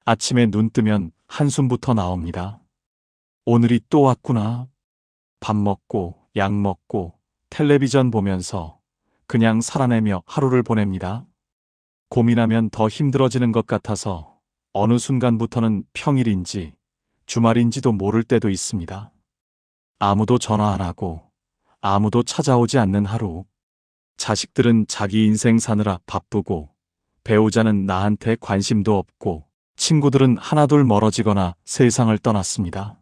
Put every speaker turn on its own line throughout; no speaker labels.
아침에 눈 뜨면 한숨부터 나옵니다. 오늘이 또 왔구나. 밥 먹고, 약 먹고, 텔레비전 보면서 그냥 살아내며 하루를 보냅니다. 고민하면 더 힘들어지는 것 같아서 어느 순간부터는 평일인지 주말인지도 모를 때도 있습니다. 아무도 전화 안 하고 아무도 찾아오지 않는 하루. 자식들은 자기 인생 사느라 바쁘고 배우자는 나한테 관심도 없고 친구들은 하나둘 멀어지거나 세상을 떠났습니다.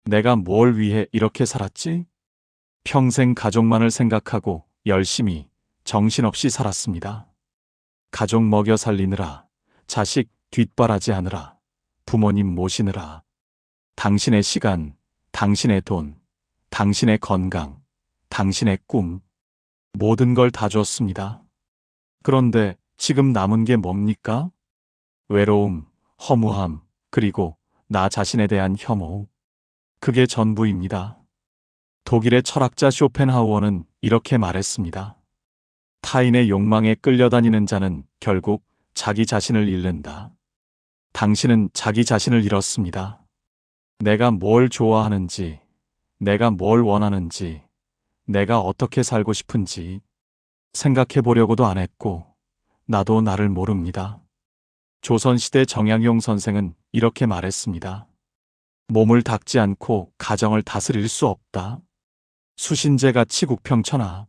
내가 뭘 위해 이렇게 살았지? 평생 가족만을 생각하고 열심히 정신없이 살았습니다. 가족 먹여 살리느라, 자식 뒷바라지하느라, 부모님 모시느라, 당신의 시간, 당신의 돈, 당신의 건강, 당신의 꿈, 모든 걸 다 줬습니다. 그런데 지금 남은 게 뭡니까? 외로움, 허무함, 그리고 나 자신에 대한 혐오. 그게 전부입니다. 독일의 철학자 쇼펜하우어는 이렇게 말했습니다. 타인의 욕망에 끌려다니는 자는 결국 자기 자신을 잃는다. 당신은 자기 자신을 잃었습니다. 내가 뭘 좋아하는지, 내가 뭘 원하는지, 내가 어떻게 살고 싶은지 생각해 보려고도 안 했고, 나도 나를 모릅니다. 조선시대 정약용 선생은 이렇게 말했습니다. 몸을 닦지 않고 가정을 다스릴 수 없다. 수신제가 치국평천하.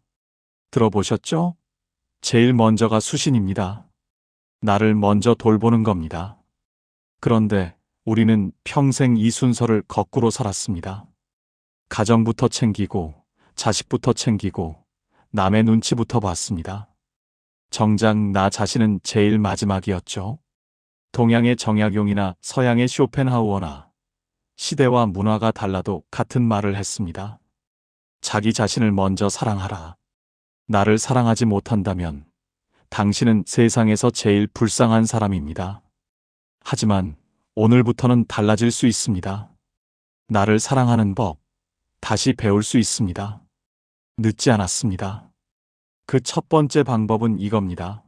들어보셨죠? 제일 먼저가 수신입니다. 나를 먼저 돌보는 겁니다. 그런데 우리는 평생 이 순서를 거꾸로 살았습니다. 가정부터 챙기고, 자식부터 챙기고, 남의 눈치부터 봤습니다. 정작 나 자신은 제일 마지막이었죠. 동양의 정약용이나 서양의 쇼펜하우어나 시대와 문화가 달라도 같은 말을 했습니다. 자기 자신을 먼저 사랑하라. 나를 사랑하지 못한다면 당신은 세상에서 제일 불쌍한 사람입니다. 하지만 오늘부터는 달라질 수 있습니다. 나를 사랑하는 법, 다시 배울 수 있습니다. 늦지 않았습니다. 그 첫 번째 방법은 이겁니다.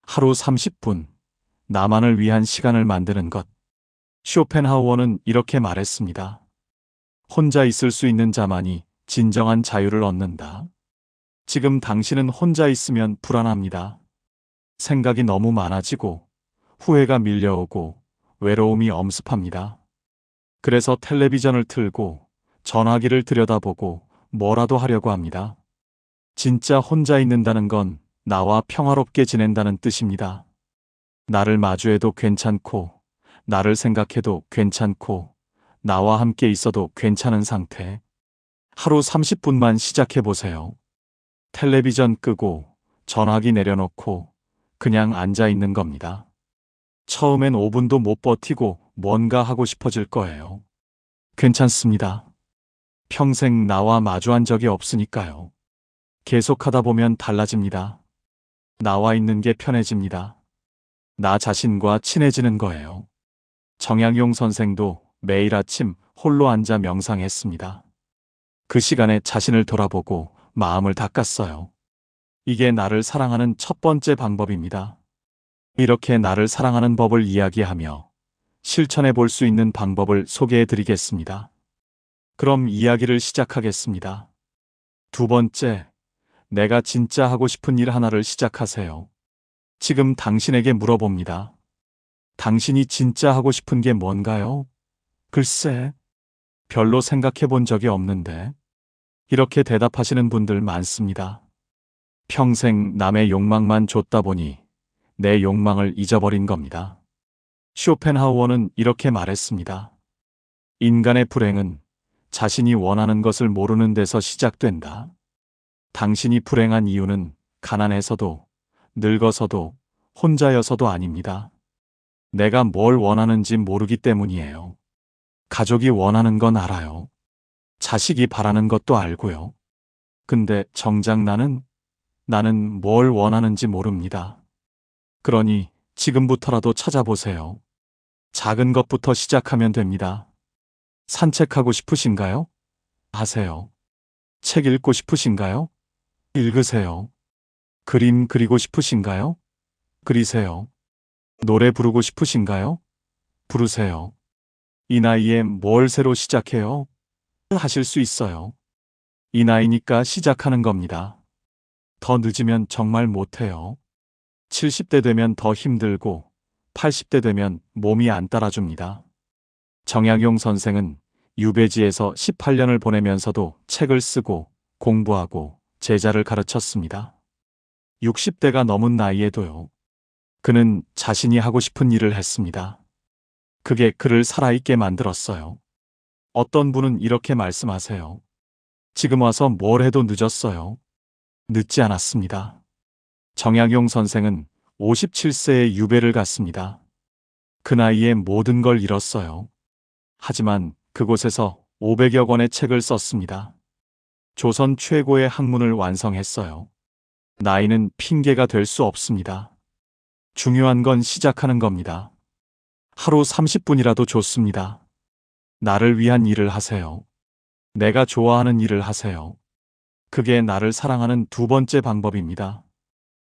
하루 30분, 나만을 위한 시간을 만드는 것. 쇼펜하우어는 이렇게 말했습니다. 혼자 있을 수 있는 자만이 진정한 자유를 얻는다. 지금 당신은 혼자 있으면 불안합니다. 생각이 너무 많아지고 후회가 밀려오고 외로움이 엄습합니다. 그래서 텔레비전을 틀고 전화기를 들여다보고 뭐라도 하려고 합니다. 진짜 혼자 있는다는 건 나와 평화롭게 지낸다는 뜻입니다. 나를 마주해도 괜찮고, 나를 생각해도 괜찮고, 나와 함께 있어도 괜찮은 상태. 하루 30분만 시작해 보세요. 텔레비전 끄고, 전화기 내려놓고, 그냥 앉아 있는 겁니다. 처음엔 5분도 못 버티고 뭔가 하고 싶어질 거예요. 괜찮습니다. 평생 나와 마주한 적이 없으니까요. 계속하다 보면 달라집니다. 나와 있는 게 편해집니다. 나 자신과 친해지는 거예요. 정약용 선생도 매일 아침 홀로 앉아 명상했습니다. 그 시간에 자신을 돌아보고 마음을 닦았어요. 이게 나를 사랑하는 첫 번째 방법입니다. 이렇게 나를 사랑하는 법을 이야기하며 실천해 볼 수 있는 방법을 소개해 드리겠습니다. 그럼 이야기를 시작하겠습니다. 두 번째, 내가 진짜 하고 싶은 일 하나를 시작하세요. 지금 당신에게 물어봅니다. 당신이 진짜 하고 싶은 게 뭔가요? 글쎄, 별로 생각해 본 적이 없는데. 이렇게 대답하시는 분들 많습니다. 평생 남의 욕망만 줬다 보니 내 욕망을 잊어버린 겁니다. 쇼펜하우어는 이렇게 말했습니다. 인간의 불행은 자신이 원하는 것을 모르는 데서 시작된다. 당신이 불행한 이유는 가난해서도 늙어서도 혼자여서도 아닙니다. 내가 뭘 원하는지 모르기 때문이에요. 가족이 원하는 건 알아요. 자식이 바라는 것도 알고요. 근데 정작 나는 뭘 원하는지 모릅니다. 그러니 지금부터라도 찾아보세요. 작은 것부터 시작하면 됩니다. 산책하고 싶으신가요? 하세요. 책 읽고 싶으신가요? 읽으세요. 그림 그리고 싶으신가요? 그리세요. 노래 부르고 싶으신가요? 부르세요. 이 나이에 뭘 새로 시작해요? 하실 수 있어요. 이 나이니까 시작하는 겁니다. 더 늦으면 정말 못해요. 70대 되면 더 힘들고 80대 되면 몸이 안 따라줍니다. 정약용 선생은 유배지에서 18년을 보내면서도 책을 쓰고 공부하고 제자를 가르쳤습니다. 60대가 넘은 나이에도요. 그는 자신이 하고 싶은 일을 했습니다. 그게 그를 살아있게 만들었어요. 어떤 분은 이렇게 말씀하세요. 지금 와서 뭘 해도 늦었어요. 늦지 않았습니다. 정약용 선생은 57세에 유배를 갔습니다. 그 나이에 모든 걸 잃었어요. 하지만 그곳에서 500여 권의 책을 썼습니다. 조선 최고의 학문을 완성했어요. 나이는 핑계가 될 수 없습니다. 중요한 건 시작하는 겁니다. 하루 30분이라도 좋습니다. 나를 위한 일을 하세요. 내가 좋아하는 일을 하세요. 그게 나를 사랑하는 두 번째 방법입니다.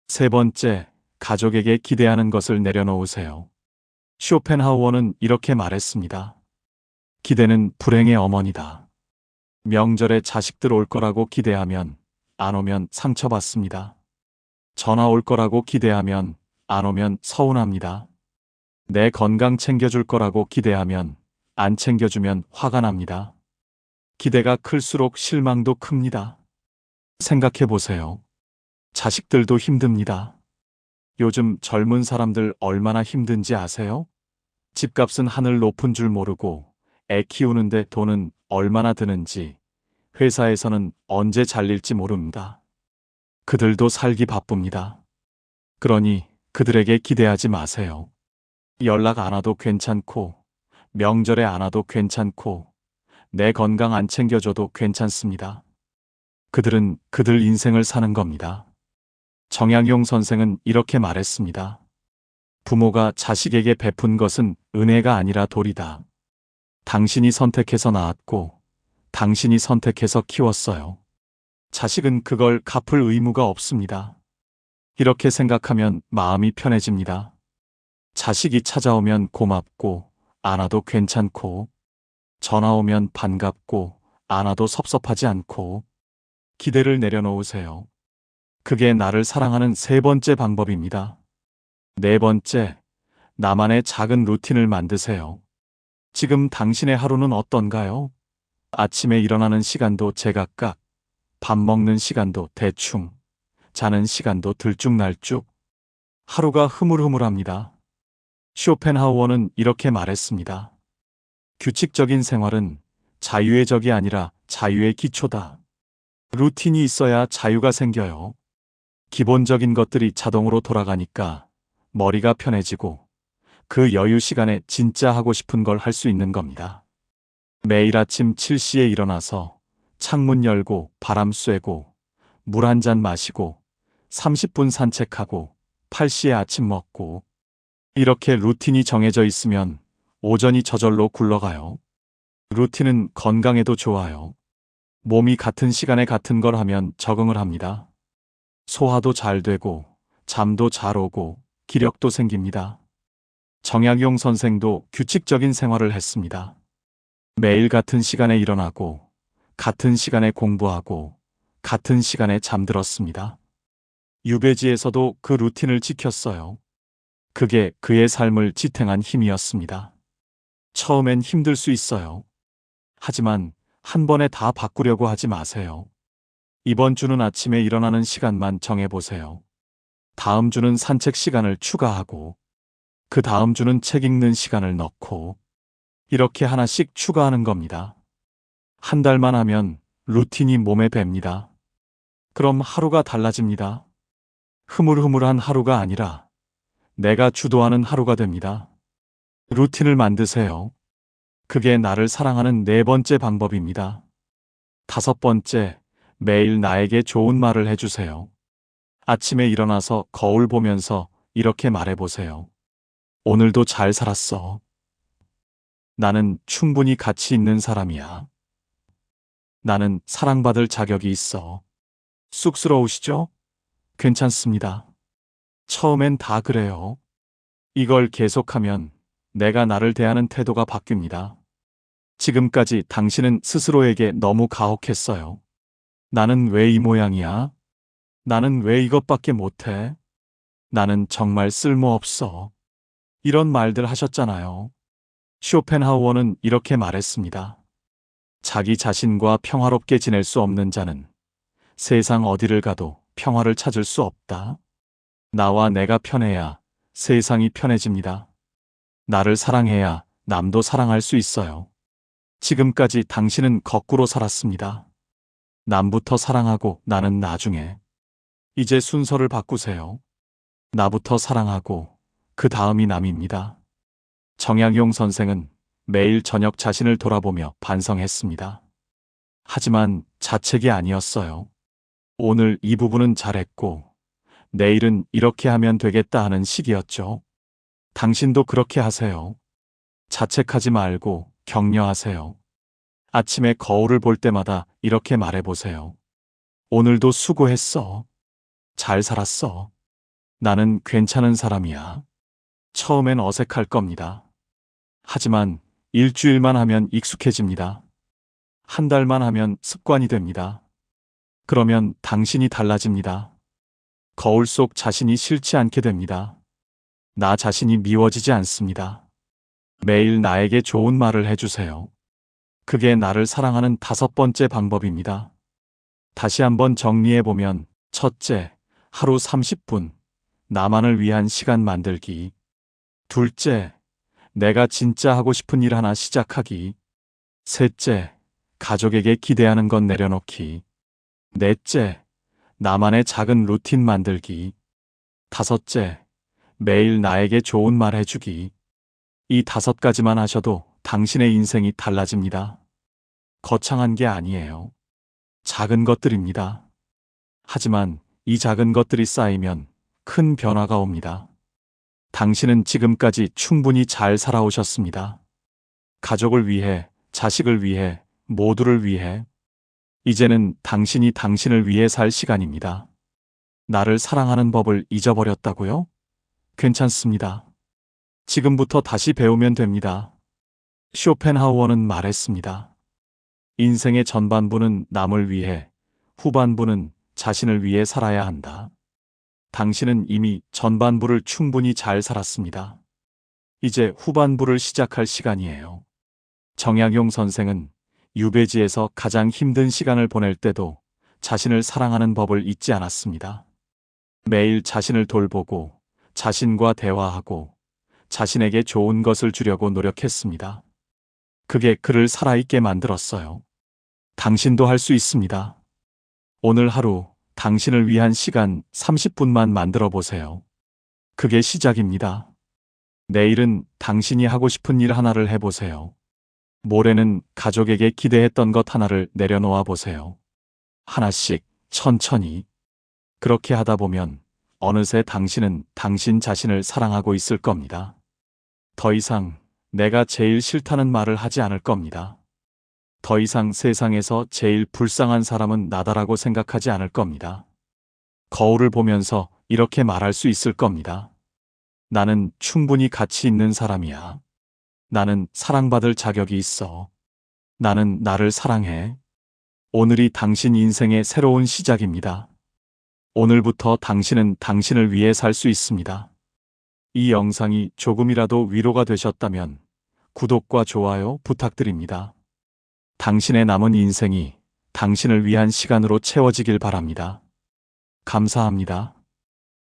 세 번째, 가족에게 기대하는 것을 내려놓으세요. 쇼펜하우어는 이렇게 말했습니다. 기대는 불행의 어머니다. 명절에 자식들 올 거라고 기대하면 안 오면 상처받습니다. 전화 올 거라고 기대하면 안 오면 서운합니다. 내 건강 챙겨줄 거라고 기대하면 안 챙겨주면 화가 납니다. 기대가 클수록 실망도 큽니다. 생각해 보세요. 자식들도 힘듭니다. 요즘 젊은 사람들 얼마나 힘든지 아세요? 집값은 하늘 높은 줄 모르고 애 키우는데 돈은 얼마나 드는지, 회사에서는 언제 잘릴지 모릅니다. 그들도 살기 바쁩니다. 그러니 그들에게 기대하지 마세요. 연락 안 와도 괜찮고, 명절에 안 와도 괜찮고, 내 건강 안 챙겨줘도 괜찮습니다. 그들은 그들 인생을 사는 겁니다. 정약용 선생은 이렇게 말했습니다. 부모가 자식에게 베푼 것은 은혜가 아니라 돌이다. 당신이 선택해서 낳았고, 당신이 선택해서 키웠어요. 자식은 그걸 갚을 의무가 없습니다. 이렇게 생각하면 마음이 편해집니다. 자식이 찾아오면 고맙고, 안 와도 괜찮고, 전화 오면 반갑고, 안 와도 섭섭하지 않고, 기대를 내려놓으세요. 그게 나를 사랑하는 세 번째 방법입니다. 네 번째, 나만의 작은 루틴을 만드세요. 지금 당신의 하루는 어떤가요? 아침에 일어나는 시간도 제각각, 밥 먹는 시간도 대충, 자는 시간도 들쭉날쭉. 하루가 흐물흐물합니다. 쇼펜하우어는 이렇게 말했습니다. 규칙적인 생활은 자유의 적이 아니라 자유의 기초다. 루틴이 있어야 자유가 생겨요. 기본적인 것들이 자동으로 돌아가니까 머리가 편해지고 그 여유 시간에 진짜 하고 싶은 걸 할 수 있는 겁니다. 매일 아침 7시에 일어나서 창문 열고 바람 쐬고 물 한 잔 마시고 30분 산책하고 8시에 아침 먹고 이렇게 루틴이 정해져 있으면 오전이 저절로 굴러가요. 루틴은 건강에도 좋아요. 몸이 같은 시간에 같은 걸 하면 적응을 합니다. 소화도 잘 되고 잠도 잘 오고 기력도 생깁니다. 정약용 선생도 규칙적인 생활을 했습니다. 매일 같은 시간에 일어나고 같은 시간에 공부하고 같은 시간에 잠들었습니다. 유배지에서도 그 루틴을 지켰어요. 그게 그의 삶을 지탱한 힘이었습니다. 처음엔 힘들 수 있어요. 하지만 한 번에 다 바꾸려고 하지 마세요. 이번 주는 아침에 일어나는 시간만 정해보세요. 다음 주는 산책 시간을 추가하고, 그 다음 주는 책 읽는 시간을 넣고, 이렇게 하나씩 추가하는 겁니다. 한 달만 하면 루틴이 몸에 뱄니다. 그럼 하루가 달라집니다. 흐물흐물한 하루가 아니라 내가 주도하는 하루가 됩니다. 루틴을 만드세요. 그게 나를 사랑하는 네 번째 방법입니다. 다섯 번째, 매일 나에게 좋은 말을 해주세요. 아침에 일어나서 거울 보면서 이렇게 말해보세요. 오늘도 잘 살았어. 나는 충분히 가치 있는 사람이야. 나는 사랑받을 자격이 있어. 쑥스러우시죠? 괜찮습니다. 처음엔 다 그래요. 이걸 계속하면 내가 나를 대하는 태도가 바뀝니다. 지금까지 당신은 스스로에게 너무 가혹했어요. 나는 왜 이 모양이야? 나는 왜 이것밖에 못해? 나는 정말 쓸모없어. 이런 말들 하셨잖아요. 쇼펜하우어는 이렇게 말했습니다. 자기 자신과 평화롭게 지낼 수 없는 자는 세상 어디를 가도 평화를 찾을 수 없다. 나와 내가 편해야 세상이 편해집니다. 나를 사랑해야 남도 사랑할 수 있어요. 지금까지 당신은 거꾸로 살았습니다. 남부터 사랑하고 나는 나중에. 이제 순서를 바꾸세요. 나부터 사랑하고 그 다음이 남입니다. 정약용 선생은 매일 저녁 자신을 돌아보며 반성했습니다. 하지만 자책이 아니었어요. 오늘 이 부분은 잘했고 내일은 이렇게 하면 되겠다 하는 식이었죠. 당신도 그렇게 하세요. 자책하지 말고 격려하세요. 아침에 거울을 볼 때마다 이렇게 말해보세요. 오늘도 수고했어. 잘 살았어. 나는 괜찮은 사람이야. 처음엔 어색할 겁니다. 하지만 일주일만 하면 익숙해집니다. 한 달만 하면 습관이 됩니다. 그러면 당신이 달라집니다. 거울 속 자신이 싫지 않게 됩니다. 나 자신이 미워지지 않습니다. 매일 나에게 좋은 말을 해주세요. 그게 나를 사랑하는 5번째 방법입니다. 다시 한번 정리해보면, 첫째, 하루 30분, 나만을 위한 시간 만들기. 둘째, 내가 진짜 하고 싶은 일 하나 시작하기. 셋째, 가족에게 기대하는 건 내려놓기. 넷째, 나만의 작은 루틴 만들기. 다섯째, 매일 나에게 좋은 말 해주기. 이 5가지만 하셔도 당신의 인생이 달라집니다. 거창한 게 아니에요. 작은 것들입니다. 하지만 이 작은 것들이 쌓이면 큰 변화가 옵니다. 당신은 지금까지 충분히 잘 살아오셨습니다. 가족을 위해, 자식을 위해, 모두를 위해. 이제는 당신이 당신을 위해 살 시간입니다. 나를 사랑하는 법을 잊어버렸다고요? 괜찮습니다. 지금부터 다시 배우면 됩니다. 쇼펜하우어는 말했습니다. 인생의 전반부는 남을 위해, 후반부는 자신을 위해 살아야 한다. 당신은 이미 전반부를 충분히 잘 살았습니다. 이제 후반부를 시작할 시간이에요. 정약용 선생은 유배지에서 가장 힘든 시간을 보낼 때도 자신을 사랑하는 법을 잊지 않았습니다. 매일 자신을 돌보고, 자신과 대화하고, 자신에게 좋은 것을 주려고 노력했습니다. 그게 그를 살아있게 만들었어요. 당신도 할 수 있습니다. 오늘 하루 당신을 위한 시간 30분만 만들어 보세요. 그게 시작입니다. 내일은 당신이 하고 싶은 일 하나를 해보세요. 모레는 가족에게 기대했던 것 하나를 내려놓아 보세요. 하나씩 천천히. 그렇게 하다 보면 어느새 당신은 당신 자신을 사랑하고 있을 겁니다. 더 이상 내가 제일 싫다는 말을 하지 않을 겁니다. 더 이상 세상에서 제일 불쌍한 사람은 나다라고 생각하지 않을 겁니다. 거울을 보면서 이렇게 말할 수 있을 겁니다. 나는 충분히 가치 있는 사람이야. 나는 사랑받을 자격이 있어. 나는 나를 사랑해. 오늘이 당신 인생의 새로운 시작입니다. 오늘부터 당신은 당신을 위해 살 수 있습니다. 이 영상이 조금이라도 위로가 되셨다면 구독과 좋아요 부탁드립니다. 당신의 남은 인생이 당신을 위한 시간으로 채워지길 바랍니다. 감사합니다.